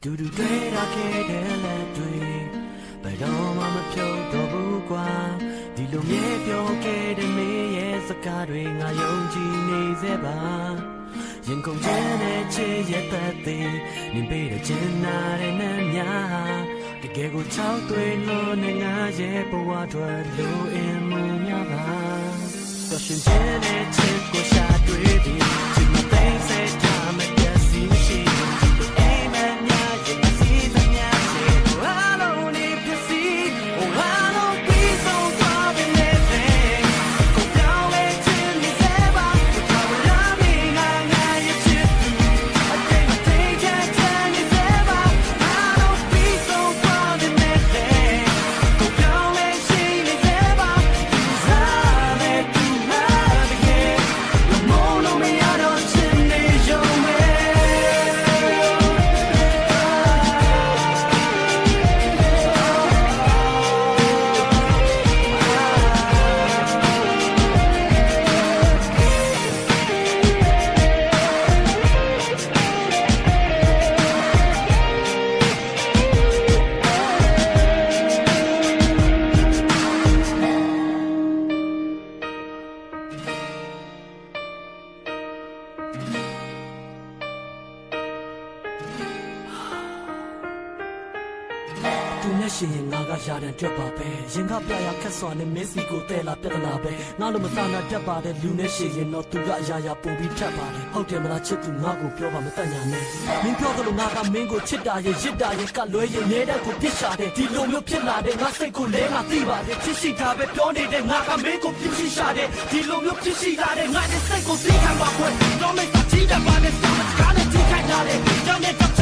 တူတူတွေ့ရခဲ့တဲ့လက်တွေဘယ်တော့မှမဖြုတ်တော့ဘူးကွာဒီလိုမြဲပြောခဲ့တဲ့မေရဲ့စကားတွေငါယုံကြည်နေစေပါရင်ကုန်ခြင်းနဲ့ချစ်ရဲ့ပတ်သေးနေပေးတဲ့ချင်နာတဲ့နှမ်းများတကယ်ကိုချောက်သွေးလို့နဲ့ငါရဲ့ဘဝထွက်လို့အင်မများပါတော့ရှင်ခြင်းနဲ့ချစ်ကိုရှာတွေ့ပြီးချစ်မသိစေချာမပြတ်စီရှိသူနဲ့ရှင်ရင်ငါကရာတန်ထွက်ပါပဲရင်ကပြရခက်စွာနဲ့မင်းစီကိုတဲလာပြဿနာပဲငါလိုမသာနာတက်ပါတဲ့လူနဲ့ရှင်ရင်တော့သူကအရာရာပုံပြီးထပ်ပါတယ်ဟုတ်တယ်မလားချစ်သူငါကိုပြောပါမတတ်ညာနဲ့မင်းပြောသလိုငါကမင်းကိုချစ်တာရဲ့ရစ်တာရဲ့ကလွဲရင်နေတဲ့ကိုပြစ်ရှာတယ်ဒီလိုမျိုးဖြစ်လာတဲ့ငါစိတ်ကိုလဲငါသိပါတယ်ချစ်ရှိတာပဲပြောနေတဲ့ငါကမင်းကိုပြစ်ရှိရှာတယ်ဒီလိုမျိုးဖြစ်ရှိလာတဲ့ငါရဲ့စိတ်ကိုသိခံပါခွင့်တော့မင်းကကြည့်တတ်ပါနဲ့စကားနဲ့ကြည့်ခိုင်းလာတယ်ကြောင့်နဲ့